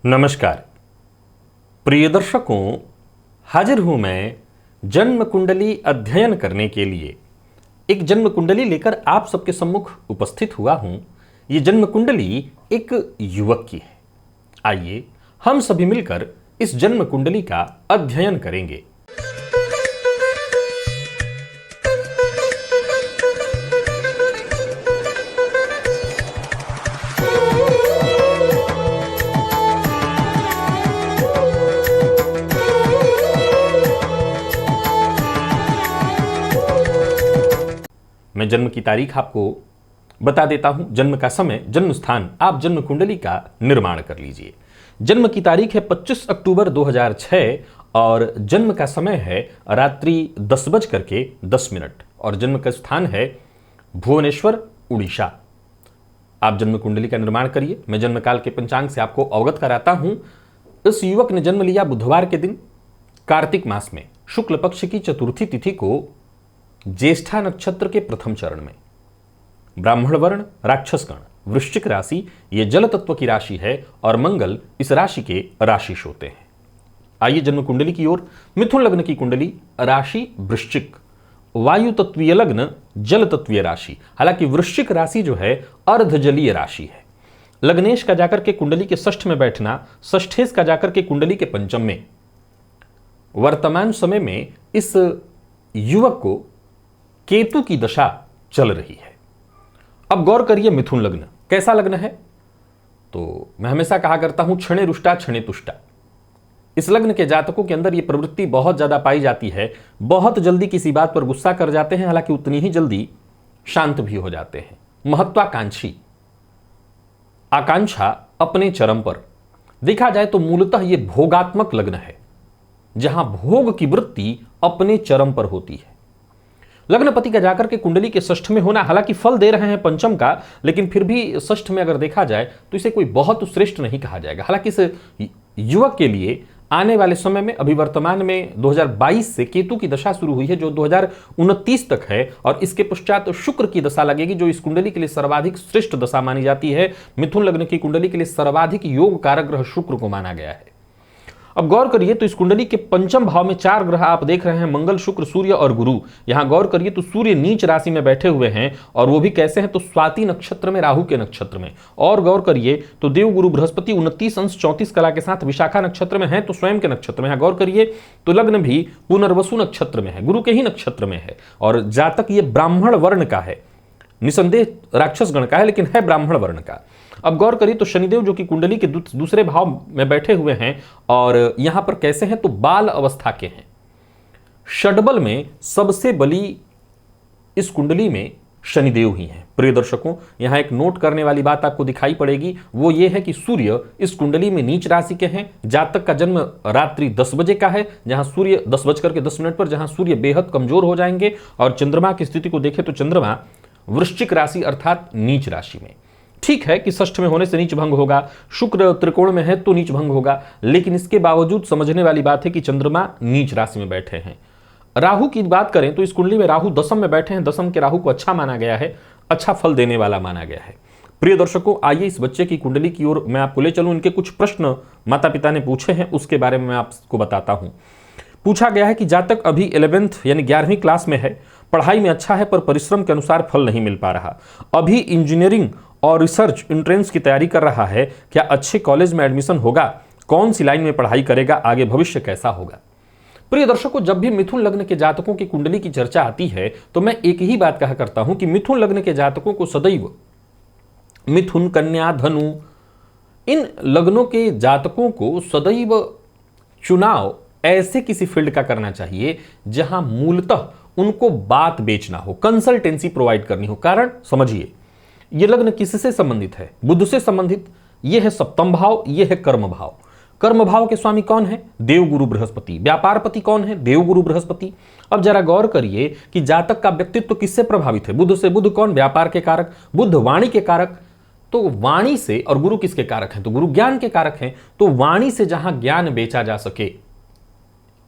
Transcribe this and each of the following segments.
नमस्कार प्रिय दर्शकों, हाजिर हूं मैं जन्म कुंडली अध्ययन करने के लिए। एक जन्म कुंडली लेकर आप सबके सम्मुख उपस्थित हुआ हूं। ये जन्म कुंडली एक युवक की है। आइए हम सभी मिलकर इस जन्म कुंडली का अध्ययन करेंगे। मैं जन्म की तारीख आपको बता देता हूं, जन्म का समय, जन्म स्थान, आप जन्म कुंडली का निर्माण कर लीजिए। जन्म की तारीख है 25 अक्टूबर 2006 और जन्म का समय है रात्रि 10:10 और जन्म का स्थान है भुवनेश्वर, उड़ीसा। आप जन्म कुंडली का निर्माण करिए। मैं जन्म काल के पंचांग से आपको अवगत कराता हूं। इस युवक ने जन्म लिया बुधवार के दिन, कार्तिक मास में, शुक्ल पक्ष की चतुर्थी तिथि को, ज्येष्ठा नक्षत्र के प्रथम चरण में। ब्राह्मण वर्ण, राक्षसगण, वृश्चिक राशि, ये जल तत्व की राशि है और मंगल इस राशि के राशिश होते हैं। आइए जन्म कुंडली की ओर। मिथुन लग्न की कुंडली, राशि वृश्चिक, वायु तत्वीय लग्न, जल तत्वीय राशि। हालांकि वृश्चिक राशि जो है अर्ध जलीय राशि है। लग्नेश का जाकर के कुंडली के षष्ठ में बैठना, षष्ठेश का जाकर के कुंडली के पंचम में। वर्तमान समय में इस युवक को केतु की दशा चल रही है। अब गौर करिए, मिथुन लग्न कैसा लग्न है? तो मैं हमेशा कहा करता हूं, क्षणे रुष्टा क्षणे तुष्टा। इस लग्न के जातकों के अंदर यह प्रवृत्ति बहुत ज्यादा पाई जाती है। बहुत जल्दी किसी बात पर गुस्सा कर जाते हैं, हालांकि उतनी ही जल्दी शांत भी हो जाते हैं। महत्वाकांक्षी, आकांक्षा अपने चरम पर। देखा जाए तो मूलतः यह भोगात्मक लग्न है, जहां भोग की वृत्ति अपने चरम पर होती है। लग्नपति का जाकर के कुंडली के षष्ठ में होना, हालांकि फल दे रहे हैं पंचम का, लेकिन फिर भी षष्ठ में अगर देखा जाए तो इसे कोई बहुत श्रेष्ठ नहीं कहा जाएगा। हालांकि इस युवक के लिए आने वाले समय में, अभी वर्तमान में 2022 से केतु की दशा शुरू हुई है जो 2029 तक है, और इसके पश्चात शुक्र की दशा लगेगी जो इस कुंडली के लिए सर्वाधिक श्रेष्ठ दशा मानी जाती है। मिथुन लग्न की कुंडली के लिए सर्वाधिक योग कारक ग्रह शुक्र को माना गया है। अब गौर करिए तो इस कुंडली के पंचम भाव में 4 ग्रह आप देख रहे हैं, मंगल, शुक्र, सूर्य और गुरु। यहां गौर करिए तो सूर्य नीच राशि में बैठे हुए हैं, और वो भी कैसे हैं? तो स्वाति नक्षत्र में, राहु के नक्षत्र में। और गौर करिए तो देव गुरु बृहस्पति 29 अंश 34 कला के साथ विशाखा नक्षत्र में है, तो स्वयं के नक्षत्र में। यहां गौर करिए तो लग्न भी पुनर्वसु नक्षत्र में है, गुरु के ही नक्षत्र में है, और जातक ये ब्राह्मण वर्ण का है। निसंदेह राक्षस गण का है, लेकिन है ब्राह्मण वर्ण का। अब गौर करिए तो शनिदेव जो कि कुंडली के दूसरे भाव में बैठे हुए हैं, और यहां पर कैसे हैं? तो बाल अवस्था के हैं। षडबल में सबसे बली इस कुंडली में शनिदेव ही हैं। प्रिय दर्शकों, यहां एक नोट करने वाली बात आपको दिखाई पड़ेगी, वो ये है कि सूर्य इस कुंडली में नीच राशि के हैं। जातक का जन्म रात्रि 10 बजे का है, जहां सूर्य 10:10 पर, जहां सूर्य बेहद कमजोर हो जाएंगे। और चंद्रमा की स्थिति को देखें तो चंद्रमा वृश्चिक राशि अर्थात नीच राशि में। ठीक है कि षष्ठ में होने से नीच भंग होगा, शुक्र त्रिकोण में है तो नीच भंग होगा, लेकिन इसके बावजूद समझने वाली बात है कि चंद्रमा नीच राशि में बैठे हैं। राहु की बात करें तो इस कुंडली में राहु दशम में बैठे हैं। दशम के राहु को अच्छा माना गया है, अच्छा फल देने वाला माना गया है। प्रिय दर्शकों, आइए इस बच्चे की कुंडली की ओर मैं आपको ले चलूं। इनके कुछ प्रश्न माता पिता ने पूछे हैं, उसके बारे में मैं आपको बताता हूं। पूछा गया है कि जातक अभी 11th यानी 11वीं क्लास में है, पढ़ाई में अच्छा है पर परिश्रम के अनुसार फल नहीं मिल पा रहा। अभी इंजीनियरिंग और रिसर्च एंट्रेंस की तैयारी कर रहा है, क्या अच्छे कॉलेज में एडमिशन होगा? कौन सी लाइन में पढ़ाई करेगा? आगे भविष्य कैसा होगा? प्रिय दर्शकों, जब भी मिथुन लग्न के जातकों की कुंडली की चर्चा आती है तो मैं एक ही बात कहा करता हूं कि मिथुन लग्न के जातकों को सदैव, मिथुन, कन्या, धनु, इन लग्नों के जातकों को सदैव चुनाव ऐसे किसी फील्ड का करना चाहिए जहां मूलतः उनको बात बेचना हो, कंसल्टेंसी प्रोवाइड करनी हो। कारण समझिए, यह लग्न किससे संबंधित है? बुध से संबंधित। यह है सप्तम भाव, यह है कर्म भाव। कर्म भाव के स्वामी कौन है? देव गुरु बृहस्पति। व्यापारपति कौन है? देव गुरु बृहस्पति। अब जरा गौर करिए कि जातक का व्यक्तित्व किससे प्रभावित है? बुध से। बुध कौन? व्यापार के कारक। बुध वाणी के कारक। तो वाणी से, और गुरु किसके कारक हैं? तो गुरु ज्ञान के कारक हैं। तो वाणी से जहां ज्ञान बेचा जा सके,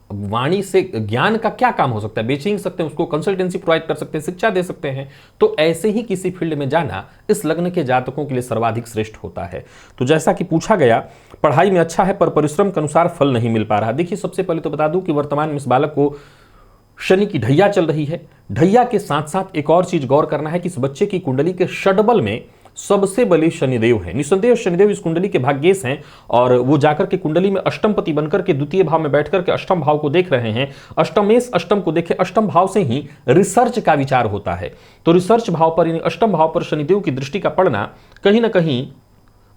वाणी से ज्ञान का क्या काम हो सकता है, बेच ही सकते हैं उसको, कंसल्टेंसी प्रोवाइड कर सकते हैं, शिक्षा दे सकते हैं। तो ऐसे ही किसी फील्ड में जाना इस लग्न के जातकों के लिए सर्वाधिक श्रेष्ठ होता है। तो जैसा कि पूछा गया, पढ़ाई में अच्छा है पर परिश्रम के अनुसार फल नहीं मिल पा रहा। देखिए, सबसे पहले तो बता दूं कि वर्तमान में इस बालक को शनि की ढैया चल रही है। ढैया के साथ साथ एक और चीज गौर करना है कि इस बच्चे की कुंडली के षडबल में सबसे बली शनिदेव है। निसंदेह शनिदेव इस कुंडली के भाग्येश हैं और वो जाकर के कुंडली में अष्टमपति बनकर के द्वितीय भाव में बैठकर के अष्टम भाव को देख रहे हैं। अष्टमेश अष्टम को देखे, अष्टम भाव से ही रिसर्च का विचार होता है। तो रिसर्च भाव पर यानी अष्टम भाव पर शनिदेव की दृष्टि का पड़ना कहीं ना कहीं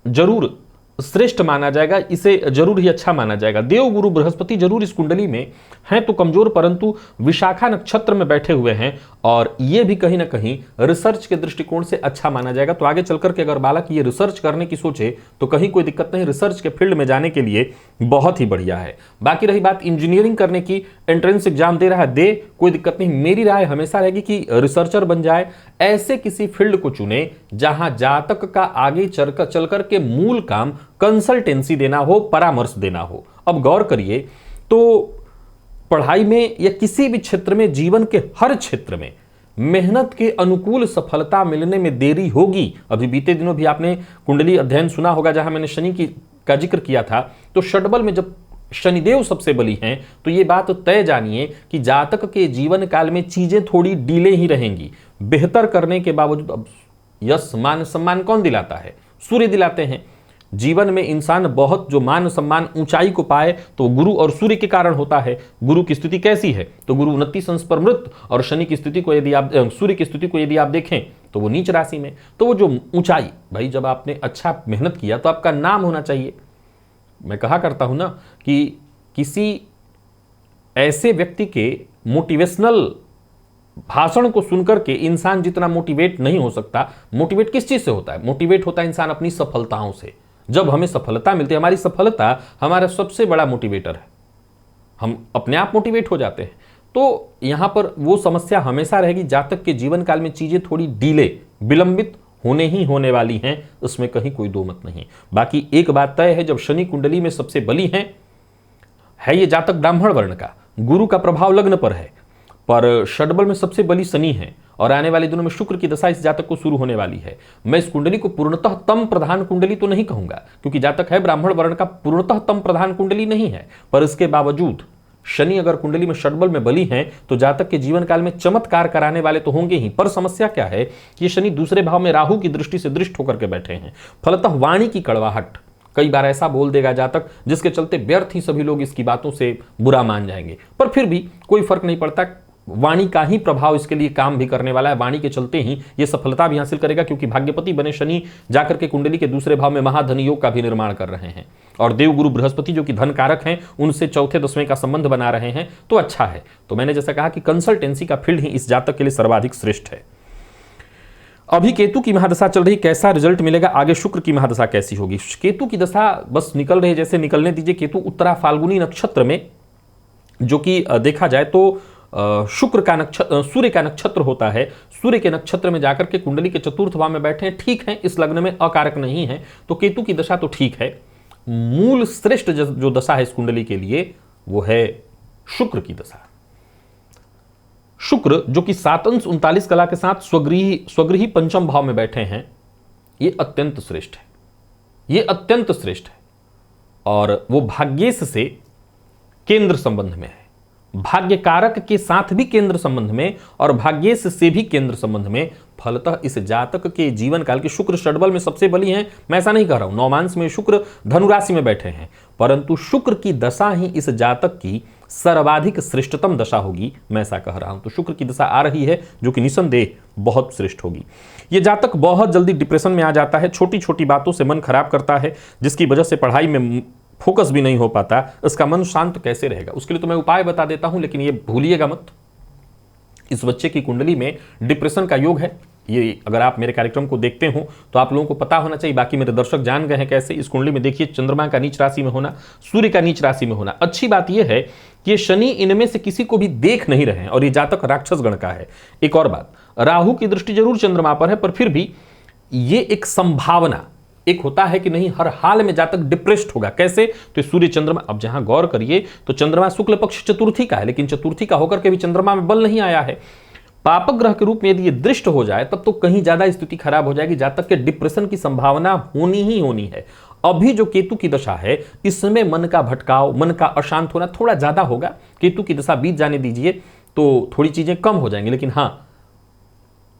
जरूर श्रेष्ठ माना जाएगा, इसे जरूर ही अच्छा माना जाएगा। देव गुरु बृहस्पति जरूर इस कुंडली में हैं तो कमजोर, परंतु विशाखा नक्षत्र में बैठे हुए हैं और ये भी कहीं ना कहीं रिसर्च के दृष्टिकोण से अच्छा माना जाएगा। तो आगे चलकर के अगर बालक ये रिसर्च करने की सोचे तो कहीं कोई दिक्कत नहीं, रिसर्च के फील्ड में जाने के लिए बहुत ही बढ़िया है। बाकी रही बात इंजीनियरिंग करने की, एंट्रेंस एग्जाम दे रहा है, दे, कोई दिक्कत नहीं। मेरी राय हमेशा रहेगी कि रिसर्चर बन जाए, ऐसे किसी फील्ड को चुने जहां जातक का आगे चल करके मूल काम कंसल्टेंसी देना हो, परामर्श देना हो। अब गौर करिए तो पढ़ाई में या किसी भी क्षेत्र में, जीवन के हर क्षेत्र में मेहनत के अनुकूल सफलता मिलने में देरी होगी। अभी बीते दिनों भी आपने कुंडली अध्ययन सुना होगा जहां मैंने शनि का जिक्र किया था। तो षडबल में जब शनिदेव सबसे बली हैं तो यह बात तय जानिए कि जातक के जीवन काल में चीजें थोड़ी डीले ही रहेंगी। बेहतर करने के बावजूद अब यश मान सम्मान कौन दिलाता है? सूर्य दिलाते हैं। जीवन में इंसान बहुत जो मान सम्मान ऊंचाई को पाए तो गुरु और सूर्य के कारण होता है। गुरु की स्थिति कैसी है? तो गुरु 29 अंश पर मृत, और शनि की स्थिति को यदि आप, सूर्य की स्थिति को यदि आप देखें तो वो नीच राशि में। तो वो जो ऊंचाई, भाई जब आपने अच्छा मेहनत किया तो आपका नाम होना चाहिए। मैं कहा करता हूं ना कि किसी ऐसे व्यक्ति के मोटिवेशनल भाषण को सुनकर के इंसान जितना मोटिवेट नहीं हो सकता। मोटिवेट किस चीज से होता है? मोटिवेट होता है इंसान अपनी सफलताओं से। जब हमें सफलता मिलती है, हमारी सफलता हमारा सबसे बड़ा मोटिवेटर है, हम अपने आप मोटिवेट हो जाते हैं। तो यहां पर वो समस्या हमेशा रहेगी, जातक के जीवन काल में चीजें थोड़ी डीले, विलंबित होने ही होने वाली हैं, इसमें कहीं कोई दो मत नहीं। बाकी एक बात तय है, जब शनि कुंडली में सबसे बली है ये जातक ब्राह्मण वर्ण का, गुरु का प्रभाव लग्न पर है, पर षडबल में सबसे बली शनि है और आने वाले दिनों में शुक्र की दशा इस जातक को शुरू होने वाली है। मैं इस कुंडली को पूर्णतः तम प्रधान कुंडली तो नहीं कहूंगा, क्योंकि जातक है ब्राह्मण वर्ण का, पूर्णतः तम प्रधान कुंडली नहीं है, पर इसके बावजूद शनि अगर कुंडली में षडबल में बली हैं तो जातक के जीवन काल में चमत्कार कराने वाले तो होंगे ही। पर समस्या क्या है? ये शनि दूसरे भाव में राहु की दृष्टि से दृष्ट होकर के बैठे हैं। फलतः वाणी की कड़वाहट, कई बार ऐसा बोल देगा जातक जिसके चलते व्यर्थ ही सभी लोग इसकी बातों से बुरा मान जाएंगे, पर फिर भी कोई फर्क नहीं पड़ता। वाणी का ही प्रभाव इसके लिए काम भी करने वाला है। वाणी के चलते ही ये सफलता भी हासिल करेगा, क्योंकि भाग्यपति बने शनि जाकर के कुंडली के दूसरे भाव में महाधन योग का भी निर्माण कर रहे हैं और देवगुरु बृहस्पति जो कि धन कारक हैं उनसे चौथे दसवें का संबंध बना रहे हैं, तो अच्छा है। तो मैंने जैसा कहा कि कंसल्टेंसी का फील्ड ही इस जातक के लिए सर्वाधिक श्रेष्ठ है। अभी केतु की महादशा चल रही, कैसा रिजल्ट मिलेगा? आगे शुक्र की महादशा कैसी होगी? केतु की दशा बस निकल रही, जैसे निकलने दीजिए। केतु उत्तरा फाल्गुनी नक्षत्र में, जो कि देखा जाए तो शुक्र का नक्षत्र, सूर्य का नक्षत्र होता है। सूर्य के नक्षत्र में जाकर के कुंडली के चतुर्थ भाव में बैठे हैं, ठीक है, इस लग्न में अकारक नहीं है, तो केतु की दशा तो ठीक है। मूल श्रेष्ठ जो दशा है इस कुंडली के लिए वो है शुक्र की दशा। शुक्र जो कि 7 अंश 39 कला के साथ स्वगृही पंचम भाव में बैठे हैं, ये अत्यंत श्रेष्ठ है, ये अत्यंत श्रेष्ठ है। और वो भाग्येश से केंद्र संबंध में है, भाग्य कारक के साथ भी केंद्र संबंध में और भाग्येश से भी केंद्र संबंध में। फलतः इस जातक के जीवन काल के शुक्र षडबल में सबसे बली हैं, मैं ऐसा नहीं कह रहा हूं। नौमांश में शुक्र धनु राशि में बैठे हैं, परंतु शुक्र की दशा ही इस जातक की सर्वाधिक श्रेष्ठतम दशा होगी, मैं ऐसा कह रहा हूं। तो शुक्र की दशा आ रही है जो कि निसंदेह बहुत श्रेष्ठ होगी। यह जातक बहुत जल्दी डिप्रेशन में आ जाता है, छोटी छोटी बातों से मन खराब करता है, जिसकी वजह से पढ़ाई में फोकस भी नहीं हो पाता। इसका मन शांत कैसे रहेगा? उसके लिए तो मैं उपाय बता देता हूं, लेकिन ये भूलिएगा मत, इस बच्चे की कुंडली में डिप्रेशन का योग है। ये अगर आप मेरे कार्यक्रम को देखते हो तो आप लोगों को पता होना चाहिए, बाकी मेरे दर्शक जान गए हैं कैसे। इस कुंडली में देखिए चंद्रमा का नीच राशि में होना, सूर्य का नीच राशि में होना। अच्छी बात यह है कि शनि इनमें से किसी को भी देख नहीं रहे हैं और ये जातक राक्षस गण का है। एक और बात, राहु की दृष्टि जरूर चंद्रमा पर है, पर फिर भी ये एक संभावना, एक होता है कि नहीं हर हाल में जातक डिप्रेस्ड होगा। कैसे? तो सूर्य चंद्रमा, अब जहां गौर करिए तो चंद्रमा शुक्ल पक्ष चतुर्थी का है, लेकिन चतुर्थी का होकर के भी चंद्रमा में बल नहीं आया है। पापक ग्रह के रूप में यदि ये दृष्ट हो जाए तब तो कहीं ज्यादा स्थिति खराब हो जाएगी, जातक के डिप्रेशन की संभावना होनी ही होनी है। अभी जो केतु की दशा है इसमें मन का भटकाव, मन का अशांत होना थोड़ा ज्यादा होगा। केतु की दशा बीत जाने दीजिए तो थोड़ी चीजें कम हो जाएंगी, लेकिन हां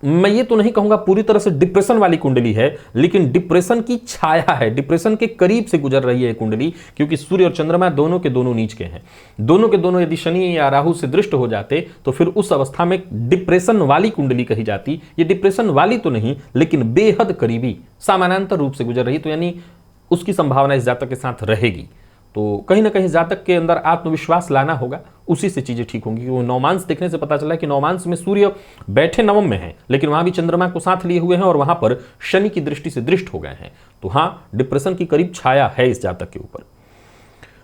मैं ये तो नहीं कहूंगा पूरी तरह से डिप्रेशन वाली कुंडली है, लेकिन डिप्रेशन की छाया है, डिप्रेशन के करीब से गुजर रही है कुंडली, क्योंकि सूर्य और चंद्रमा दोनों के दोनों नीच के हैं। दोनों के दोनों यदि शनि या राहु से दृष्ट हो जाते तो फिर उस अवस्था में डिप्रेशन वाली कुंडली कही जाती। ये डिप्रेशन वाली तो नहीं, लेकिन बेहद करीबी समानांतर रूप से गुजर रही, तो यानी उसकी संभावना इस जातक के साथ रहेगी। तो कहीं ना कहीं जातक के अंदर आत्मविश्वास लाना होगा, उसी से चीजें ठीक होंगी। वो नौमांस देखने से पता चला कि नौमांस में सूर्य बैठे नवम में हैं, लेकिन वहां भी चंद्रमा को साथ लिए हुए हैं और वहां पर शनि की दृष्टि से दृष्ट हो गए हैं। तो हां, डिप्रेशन की करीब छाया है इस जातक के ऊपर।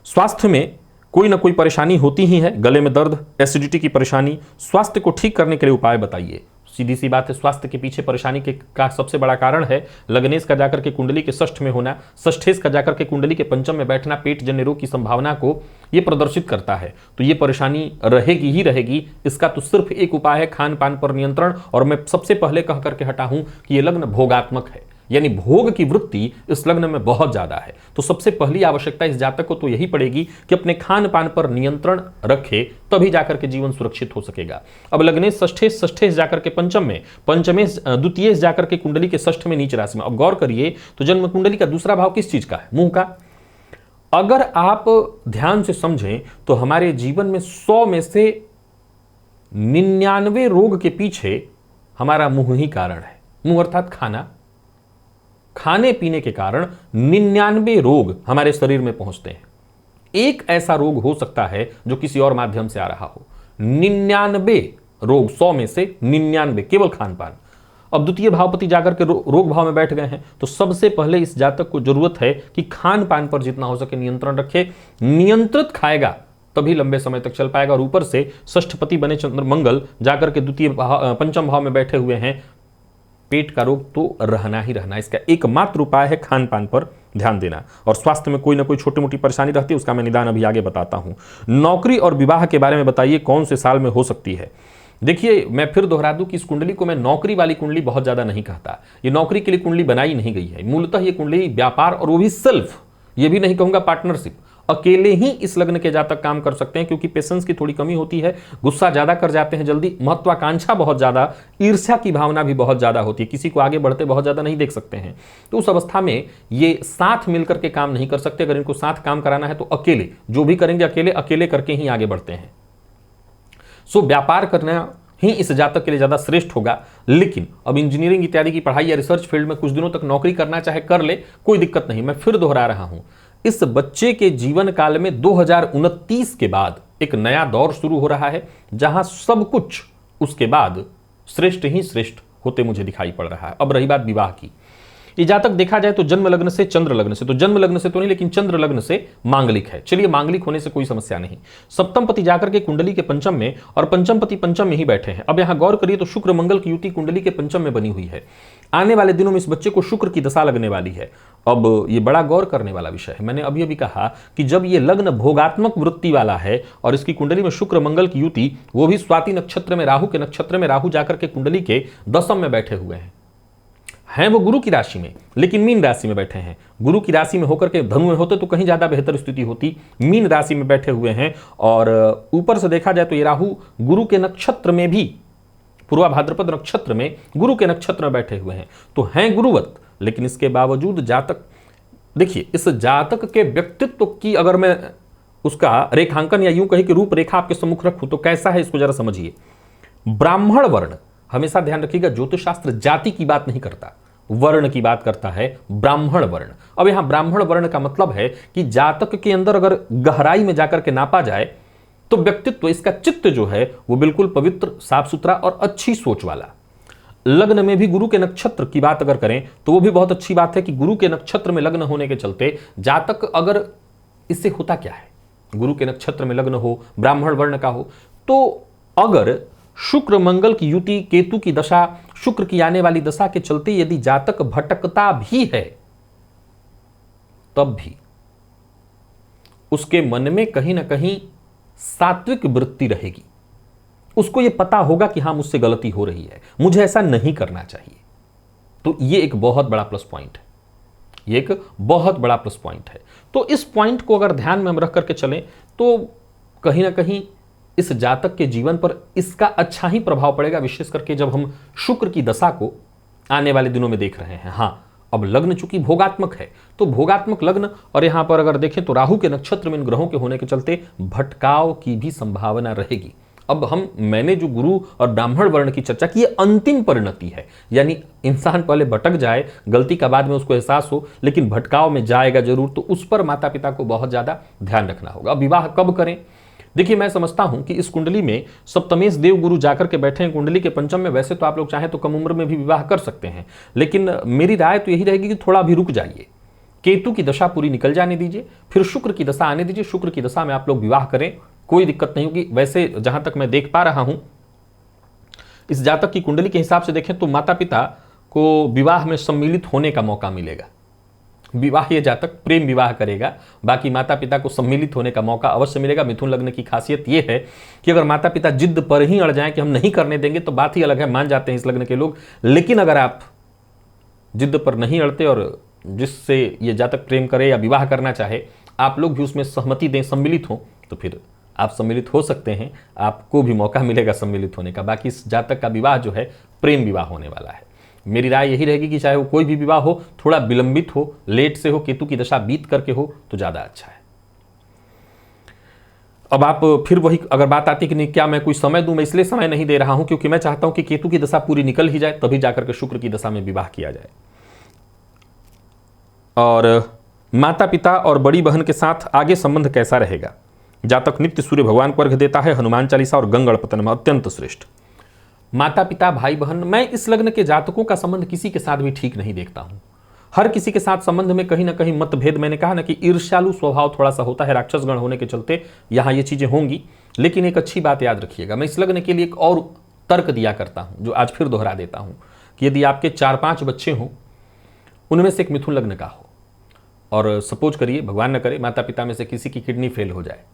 स्वास्थ्य में कोई ना कोई परेशानी होती ही है, गले में दर्द, एसिडिटी की परेशानी। स्वास्थ्य को ठीक करने के लिए उपाय बताइए। सीधी सी बात है, स्वास्थ्य के पीछे परेशानी का सबसे बड़ा कारण है लग्नेश का जाकर के कुंडली के षष्ठ में होना, षष्ठेश का जाकर के कुंडली के पंचम में बैठना पेट जन्य रोग की संभावना को यह प्रदर्शित करता है। तो ये परेशानी रहेगी ही रहेगी। इसका तो सिर्फ एक उपाय है, खान पान पर नियंत्रण। और मैं सबसे पहले कह करके हटा हूं कि यह लग्न भोगात्मक है, यानी भोग की वृत्ति इस लग्न में बहुत ज्यादा है। तो सबसे पहली आवश्यकता इस जातक को तो यही पड़ेगी कि अपने खान पान पर नियंत्रण रखे, तभी जाकर के जीवन सुरक्षित हो सकेगा। अब लग्नेश षष्ठेश, षष्ठेश जाकर के पंचम में, पंचमेश द्वितीय जाकर के कुंडली के षष्ठ में नीच राशि में। अब गौर करिए तो जन्म कुंडली का दूसरा भाव किस चीज का है? मुंह का। अगर आप ध्यान से समझें तो हमारे जीवन में 100 में से 99 रोग के पीछे हमारा मुंह ही कारण है। मुंह अर्थात खाना, खाने पीने के कारण 99 रोग हमारे शरीर में पहुंचते हैं। एक ऐसा रोग हो सकता है जो किसी और माध्यम से आ रहा हो। 99 रोग, 100 में से 99 केवल खान पान। अब द्वितीय भावपति जाकर के रोग भाव में बैठ गए हैं, तो सबसे पहले इस जातक को जरूरत है कि खान पान पर जितना हो सके नियंत्रण रखे। नियंत्रित खाएगा तभी लंबे समय तक चल पाएगा। और ऊपर से षष्ठपति बने चंद्र मंगल जाकर के पंचम भाव में बैठे हुए हैं, पेट का रोग तो रहना ही रहना। इसका एकमात्र उपाय है खान पान पर ध्यान देना। और स्वास्थ्य में कोई ना कोई छोटी मोटी परेशानी रहती है, उसका मैं निदान अभी आगे बताता हूं। नौकरी और विवाह के बारे में बताइए, कौन से साल में हो सकती है? देखिए, मैं फिर दोहरा दूं कि इस कुंडली को मैं नौकरी वाली कुंडली बहुत ज्यादा नहीं कहता। ये नौकरी के लिए कुंडली बनाई नहीं गई है। मूलतः ये कुंडली व्यापार, और वो भी सेल्फ, ये भी नहीं कहूंगा पार्टनरशिप, अकेले ही इस लग्न के जातक काम कर सकते हैं, क्योंकि पेशेंस की थोड़ी कमी होती है, गुस्सा ज्यादा कर जाते हैं जल्दी, महत्वाकांक्षा बहुत ज्यादा, ईर्ष्या की भावना भी बहुत ज्यादा होती है, किसी को आगे बढ़ते बहुत ज्यादा नहीं देख सकते हैं। तो उस अवस्था में ये साथ मिलकर के काम नहीं कर सकते। अगर इनको साथ काम कराना है तो अकेले, जो भी करेंगे अकेले अकेले करके ही आगे बढ़ते हैं। सो व्यापार करना ही इस जातक के लिए ज्यादा श्रेष्ठ होगा। लेकिन अब इंजीनियरिंग इत्यादि की पढ़ाई या रिसर्च फील्ड में कुछ दिनों तक नौकरी करना चाहे कर ले, कोई दिक्कत नहीं। मैं फिर दोहरा रहा हूं, इस बच्चे के जीवन काल में 2029 के बाद एक नया दौर शुरू हो रहा है, जहां सब कुछ उसके बाद श्रेष्ठ ही श्रेष्ठ होते मुझे दिखाई पड़ रहा है। अब रही बात विवाह की, ये जातक देखा जाए तो जन्म लग्न से, चंद्र लग्न से, तो जन्म लग्न से तो नहीं लेकिन चंद्र लग्न से मांगलिक है। चलिए, मांगलिक होने से कोई समस्या नहीं। सप्तम पति जाकर के कुंडली के पंचम में, और पंचम पति पंचम में ही बैठे हैं। अब यहां गौर करिए तो शुक्र मंगल की युति कुंडली के पंचम में बनी हुई है। आने वाले दिनों में इस बच्चे को शुक्र की दशा लगने वाली है। अब ये बड़ा गौर करने वाला विषय है। मैंने अभी अभी कहा कि जब ये लग्न भोगात्मक वृत्ति वाला है और इसकी कुंडली में शुक्र मंगल की युति, वो भी स्वाति नक्षत्र में, राहु के नक्षत्र में, राहु जाकर के कुंडली के दशम में बैठे हुए हैं वो गुरु की राशि में, लेकिन मीन राशि में बैठे हैं। गुरु की राशि में होकर के धनु में होते तो कहीं ज्यादा बेहतर स्थिति होती। मीन राशि में बैठे हुए हैं, और ऊपर से देखा जाए तो ये राहु गुरु के नक्षत्र में भी, पूर्वा भाद्रपद नक्षत्र में गुरु के नक्षत्र में बैठे हुए हैं, तो हैं गुरुवत। लेकिन इसके बावजूद जातक, देखिए, इस जातक के व्यक्तित्व की अगर मैं उसका रेखांकन या यूं कही कि रूपरेखा आपके सम्मुख रखूं तो कैसा है, इसको जरा समझिए। ब्राह्मण वर्ण, हमेशा ध्यान रखिएगा, ज्योतिष शास्त्र जाति की बात नहीं करता, वर्ण की बात करता है, ब्राह्मण वर्ण। अब यहां ब्राह्मण वर्ण का मतलब है कि जातक के अंदर अगर गहराई में जाकर के नापा जाए तो व्यक्तित्व, इसका चित्त जो है वो बिल्कुल पवित्र, साफ सुथरा और अच्छी सोच वाला। लग्न में भी गुरु के नक्षत्र की बात अगर करें तो वो भी बहुत अच्छी बात है कि गुरु के नक्षत्र में लग्न होने के चलते जातक, अगर इससे होता क्या है, गुरु के नक्षत्र में लग्न हो, ब्राह्मण वर्ण का हो, तो अगर शुक्र मंगल की युति, केतु की दशा, शुक्र की आने वाली दशा के चलते यदि जातक भटकता भी है तब भी उसके मन में कहीं ना कहीं सात्विक वृत्ति रहेगी। उसको यह पता होगा कि हां मुझसे गलती हो रही है, मुझे ऐसा नहीं करना चाहिए। तो यह एक बहुत बड़ा प्लस पॉइंट है, यह एक बहुत बड़ा प्लस पॉइंट है। तो इस पॉइंट को अगर ध्यान में हम रख करके चलें तो कहीं ना कहीं इस जातक के जीवन पर इसका अच्छा ही प्रभाव पड़ेगा, विशेष करके जब हम शुक्र की दशा को आने वाले दिनों में देख रहे हैं। हां, अब लग्न चूंकि भोगात्मक है, तो भोगात्मक लग्न, और यहां पर अगर देखें तो राहु के नक्षत्र में इन ग्रहों के होने के चलते भटकाव की भी संभावना रहेगी। अब मैंने जो गुरु और ब्राह्मण वर्ण की चर्चा की, ये अंतिम परिणति है, यानी इंसान पहले भटक जाए, गलती का बाद में उसको एहसास हो, लेकिन भटकाव में जाएगा जरूर। तो उस पर माता पिता को बहुत ज्यादा ध्यान रखना होगा। अब विवाह कब करें? देखिए, मैं समझता हूं कि इस कुंडली में सप्तमेश देव गुरु जाकर के बैठे हैं कुंडली के पंचम में। वैसे तो आप लोग चाहें तो कम उम्र में भी विवाह कर सकते हैं, लेकिन मेरी राय तो यही रहेगी कि थोड़ा भी रुक जाइए, केतु की दशा पूरी निकल जाने दीजिए, फिर शुक्र की दशा आने दीजिए। शुक्र की दशा में आप लोग विवाह करें, कोई दिक्कत नहीं होगी। वैसे जहां तक मैं देख पा रहा हूं, इस जातक की कुंडली के हिसाब से देखें तो माता पिता को विवाह में सम्मिलित होने का मौका मिलेगा। विवाह ये जातक प्रेम विवाह करेगा, बाकी माता पिता को सम्मिलित होने का मौका अवश्य मिलेगा। मिथुन लग्न की खासियत यह है कि अगर माता पिता जिद्द पर ही अड़ जाएं कि हम नहीं करने देंगे तो बात ही अलग है, मान जाते हैं इस लग्न के लोग। लेकिन अगर आप जिद्द पर नहीं अड़ते और जिससे ये जातक प्रेम करे या विवाह करना चाहे, आप लोग भी उसमें सहमति दें, सम्मिलित हों, तो फिर आप सम्मिलित हो सकते हैं, आपको भी मौका मिलेगा सम्मिलित होने का। बाकी इस जातक का विवाह जो है प्रेम विवाह होने वाला है। मेरी राय यही रहेगी कि चाहे वो कोई भी विवाह हो, थोड़ा विलंबित हो, लेट से हो, केतु की दशा बीत करके हो तो ज्यादा अच्छा है। अब आप फिर वही अगर बात आती कि नहीं क्या मैं कोई समय दूं, मैं इसलिए समय नहीं दे रहा हूं क्योंकि मैं चाहता हूं कि केतु की दशा पूरी निकल ही जाए, तभी जाकर के शुक्र की दशा में विवाह किया जाए। और माता पिता और बड़ी बहन के साथ आगे संबंध कैसा रहेगा? जातक नित्य सूर्य भगवान को अर्घ्य देता है, हनुमान चालीसा और गंगड़ पतन में अत्यंत श्रेष्ठ। माता पिता भाई बहन, मैं इस लग्न के जातकों का संबंध किसी के साथ भी ठीक नहीं देखता हूं। हर किसी के साथ संबंध में कहीं ना कहीं मतभेद, मैंने कहा ना कि ईर्ष्यालु स्वभाव थोड़ा सा होता है, राक्षस गण होने के चलते यहां ये चीजें होंगी। लेकिन एक अच्छी बात याद रखिएगा, मैं इस लग्न के लिए एक और तर्क दिया करता हूं जो आज फिर दोहरा देता हूं कि यदि आपके 4-5 बच्चे हों, उनमें से एक मिथुन लग्न का हो, और सपोज करिए भगवान न करे माता पिता में से किसी की किडनी फेल हो जाए,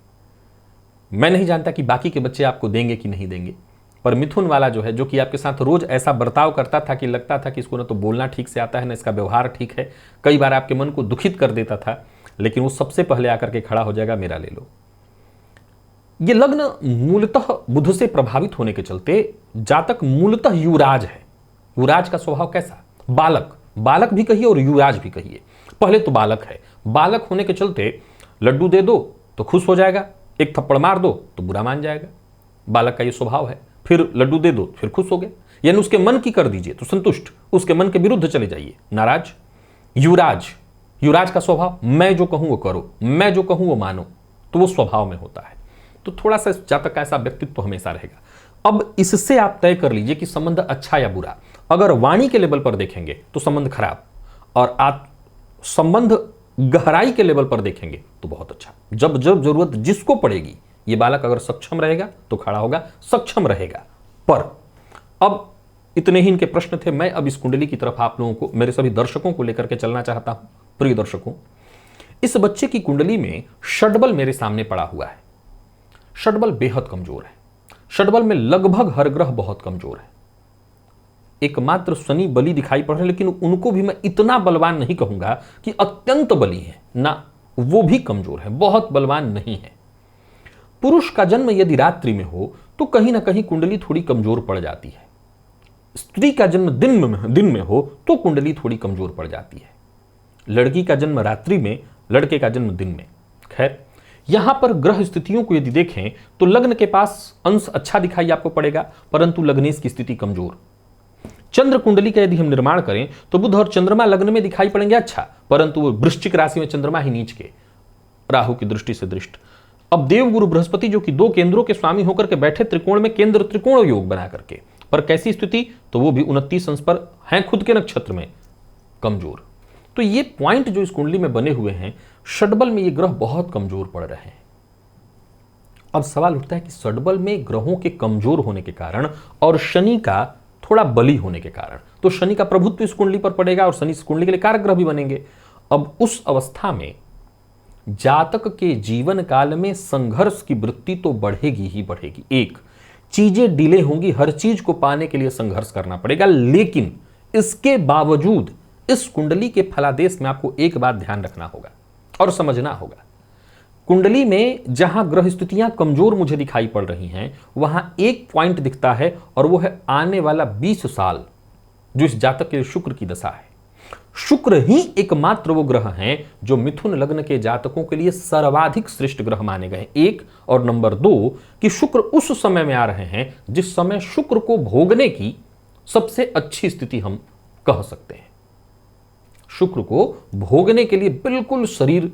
मैं नहीं जानता कि बाकी के बच्चे आपको देंगे कि नहीं देंगे, पर मिथुन वाला जो है, जो कि आपके साथ रोज ऐसा बर्ताव करता था कि लगता था कि इसको ना तो बोलना ठीक से आता है, ना इसका व्यवहार ठीक है, कई बार आपके मन को दुखित कर देता था, लेकिन वो सबसे पहले आकर के खड़ा हो जाएगा, मेरा ले लो। ये लग्न मूलतः बुध से प्रभावित होने के चलते जातक मूलतः युवराज है। युवराज का स्वभाव कैसा? बालक, बालक भी कहिए और युवराज भी कहिए। पहले तो बालक है, बालक होने के चलते लड्डू दे दो तो खुश हो जाएगा, एक थप्पड़ मार दो तो बुरा मान जाएगा, बालक का ये स्वभाव है। फिर लड्डू दे दो फिर खुश हो गए, यानी उसके मन की कर दीजिए तो संतुष्ट, उसके मन के विरुद्ध चले जाइए नाराज। युवराज, युवराज का स्वभाव मैं जो कहूं वो करो, मैं जो कहूं वो मानो, तो वो स्वभाव में होता है। तो थोड़ा सा जातक का ऐसा व्यक्तित्व तो हमेशा रहेगा। अब इससे आप तय कर लीजिए कि संबंध अच्छा या बुरा। अगर वाणी के लेवल पर देखेंगे तो संबंध खराब, और आप संबंध गहराई के लेवल पर देखेंगे तो बहुत अच्छा। जब जब जरूरत जिसको पड़ेगी, ये बालक अगर सक्षम रहेगा तो खड़ा होगा, सक्षम रहेगा। पर अब इतने ही इनके प्रश्न थे। मैं अब इस कुंडली की तरफ आप लोगों को, मेरे सभी दर्शकों को लेकर के चलना चाहता हूं। प्रिय दर्शकों, इस बच्चे की कुंडली में षड्बल मेरे सामने पड़ा हुआ है। षड्बल बेहद कमजोर है। षड्बल में लगभग हर ग्रह बहुत कमजोर है। एकमात्र शनि बली दिखाई पड़ रहे हैं, लेकिन उनको भी मैं इतना बलवान नहीं कहूंगा कि अत्यंत बली है ना, वो भी कमजोर है, बहुत बलवान नहीं है। पुरुष का जन्म यदि रात्रि में हो तो कहीं ना कहीं कुंडली थोड़ी कमजोर पड़ जाती है। स्त्री का जन्म दिन में हो तो कुंडली थोड़ी कमजोर पड़ जाती है। लड़की का जन्म रात्रि में, लड़के का जन्म दिन में। खैर, यहां पर ग्रह स्थितियों को यदि देखें तो लग्न के पास अंश अच्छा दिखाई आपको पड़ेगा, परंतु लग्नेश की स्थिति कमजोर। चंद्र कुंडली का यदि हम निर्माण करें तो बुध और चंद्रमा लग्न में दिखाई पड़ेंगे अच्छा, परंतु वो वृश्चिक राशि में चंद्रमा ही नीच के, राहु की दृष्टि से दृष्ट। अब देवगुरु बृहस्पति जो कि 2 केंद्रों के स्वामी होकर के बैठे त्रिकोण में, केंद्र त्रिकोण योग बना करके, पर कैसी स्थिति? तो वो भी 29 अंश पर हैं, खुद के नक्षत्र में कमजोर। तो ये पॉइंट जो इस कुंडली में बने हुए हैं, षड्बल में ये ग्रह बहुत कमजोर पड़ रहे हैं। अब सवाल उठता है कि षड्बल में ग्रहों के कमजोर होने के कारण और शनि का थोड़ा बली होने के कारण, तो शनि का प्रभुत्व इस कुंडली पर पड़ेगा और शनि इस कुंडली के लिए कारक ग्रह भी बनेंगे। अब उस अवस्था में जातक के जीवन काल में संघर्ष की वृत्ति तो बढ़ेगी ही बढ़ेगी। एक, चीजें डिले होंगी, हर चीज को पाने के लिए संघर्ष करना पड़ेगा, लेकिन इसके बावजूद इस कुंडली के फलादेश में आपको एक बात ध्यान रखना होगा और समझना होगा। कुंडली में जहां ग्रह स्थितियां कमजोर मुझे दिखाई पड़ रही हैं, वहां एक पॉइंट दिखता है और वो है आने वाला 20 साल जो इस जातक के लिए शुक्र की दशा है। शुक्र ही एकमात्र वो ग्रह हैं जो मिथुन लग्न के जातकों के लिए सर्वाधिक श्रेष्ठ ग्रह माने गए। एक, और नंबर 2 कि शुक्र उस समय में आ रहे हैं जिस समय शुक्र को भोगने की सबसे अच्छी स्थिति हम कह सकते हैं। शुक्र को भोगने के लिए बिल्कुल शरीर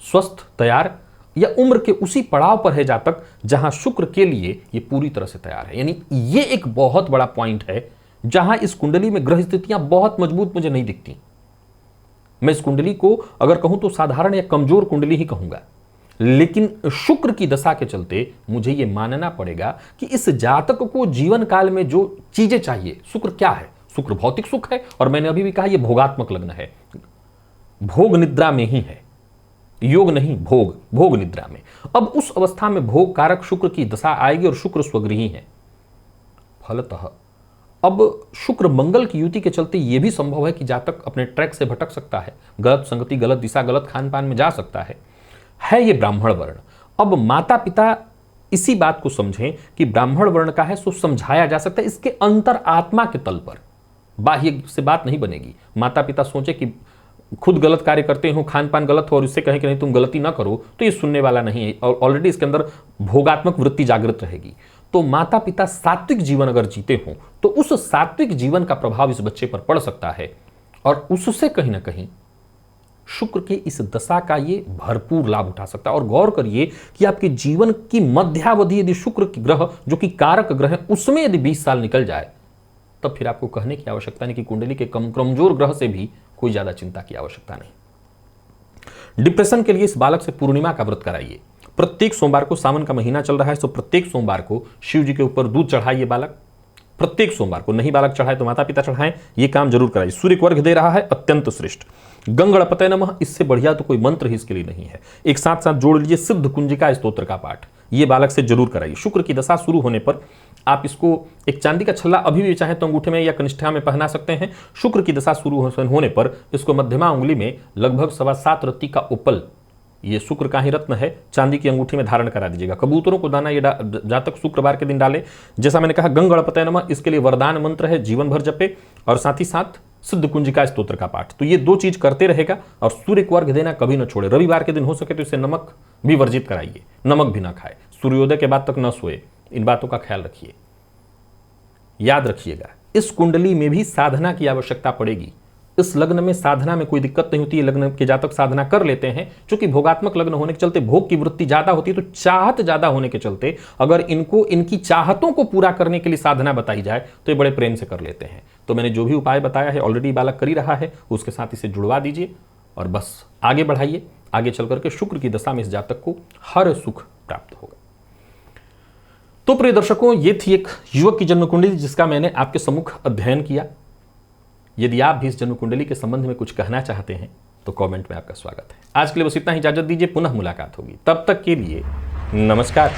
स्वस्थ, तैयार, या उम्र के उसी पड़ाव पर है जातक जहां शुक्र के लिए ये पूरी तरह से तैयार है। यानी ये एक बहुत बड़ा पॉइंट है जहां इस कुंडली में ग्रह स्थितियां बहुत मजबूत मुझे नहीं दिखती। मैं इस कुंडली को अगर कहूं तो साधारण या कमजोर कुंडली ही कहूंगा, लेकिन शुक्र की दशा के चलते मुझे यह मानना पड़ेगा कि इस जातक को जीवन काल में जो चीजें चाहिए, शुक्र क्या है? शुक्र भौतिक सुख है, और मैंने अभी भी कहा यह भोगात्मक लग्न है, भोग निद्रा में ही है, योग नहीं, भोग निद्रा में। अब उस अवस्था में भोग कारक शुक्र की दशा आएगी और शुक्र स्वगृही है। फलतः अब शुक्र मंगल की युति के चलते यह भी संभव है कि जातक अपने ट्रैक से भटक सकता है, गलत संगति, गलत दिशा, गलत खान पान में जा सकता है ये ब्राह्मण वर्ण। अब माता पिता इसी बात को समझें कि ब्राह्मण वर्ण का है, सो समझाया जा सकता है इसके अंतर आत्मा के तल पर, बाह्य से बात नहीं बनेगी। माता पिता सोचे कि खुद गलत कार्य करते हो, खान पान गलत हो, और इससे कहें कि नहीं तुम गलती ना करो, तो ये सुनने वाला नहीं है, और ऑलरेडी इसके अंदर भोगात्मक वृत्ति जागृत रहेगी। तो माता पिता सात्विक जीवन अगर जीते हों तो उस सात्विक जीवन का प्रभाव इस बच्चे पर पड़ सकता है, और उससे कहीं ना कहीं शुक्र के इस दशा का ये भरपूर लाभ उठा सकता है। और गौर करिए कि आपके जीवन की मध्यावधि यदि शुक्र की ग्रह जो कि कारक ग्रह है उसमें यदि 20 साल निकल जाए, तब फिर आपको कहने की आवश्यकता नहीं कि कुंडली के कमजोर ग्रह से भी कोई ज्यादा चिंता की आवश्यकता नहीं। डिप्रेशन के लिए इस बालक से पूर्णिमा का व्रत कराइए। प्रत्येक सोमवार को, सावन का महीना चल रहा है तो प्रत्येक सोमवार को शिव जी के ऊपर दूध चढ़ाइए बालक, प्रत्येक सोमवार को। नहीं बालक चढ़ाए तो माता पिता चढ़ाएं, ये काम जरूर कराइए। सूर्य को अर्घ्य दे रहा है, अत्यंत श्रेष्ठ। गंगणपतये नमः, इससे बढ़िया तो कोई मंत्र ही इसके लिए नहीं है। एक साथ साथ जोड़ लीजिए सिद्ध कुंजिका स्तोत्र का पाठ, ये बालक से जरूर कराइए। शुक्र की दशा शुरू होने पर आप इसको एक चांदी का छल्ला अभी भी चाहे तो अंगूठे में या कनिष्ठा में पहना सकते हैं। शुक्र की दशा शुरू होने पर इसको मध्यमा उंगली में लगभग 7.25 रत्ती का उपल, ये शुक्र का ही रत्न है, चांदी की अंगूठी में धारण करा दीजिएगा। कबूतरों को दाना ये जातक शुक्रवार के दिन डाले। जैसा मैंने कहा गंगणपतये नमः, इसके लिए वरदान मंत्र है, जीवन भर जपे, और साथ ही साथ सिद्ध कुंजिका स्तोत्र का पाठ। तो ये 2 चीज करते रहेगा, और सूर्य को अर्घ्य देना कभी न छोड़े। रविवार के दिन हो सके तो इसे नमक भी वर्जित कराइए, नमक भी ना खाए, सूर्योदय के बाद तक न सोए, इन बातों का ख्याल रखिए। याद रखिएगा इस कुंडली में भी साधना की आवश्यकता पड़ेगी। इस लग्न में साधना में कोई दिक्कत नहीं होती है, लग्न के जातक साधना कर लेते हैं। क्योंकि भोगात्मक लग्न होने के चलते भोग की वृत्ति ज्यादा होती है, तो चाहत ज्यादा होने के चलते अगर इनको इनकी चाहतों को पूरा करने के लिए साधना बताई जाए तो ये बड़े प्रेम से कर लेते हैं। तो मैंने जो भी उपाय बताया है ऑलरेडी बालक कर ही रहा है, उसके साथ इसे जुड़वा दीजिए और बस आगे बढ़ाइए। आगे चल करके शुक्र की दशा में इस जातक को हर सुख प्राप्त होगा। तो प्रिय दर्शकों, ये थी एक युवक की जन्म कुंडली जिसका मैंने आपके सम्मुख अध्ययन किया। यदि आप भी इस जन्म कुंडली के संबंध में कुछ कहना चाहते हैं तो कमेंट में आपका स्वागत है। आज के लिए बस इतना ही, इजाजत दीजिए, पुनः मुलाकात होगी। तब तक के लिए नमस्कार।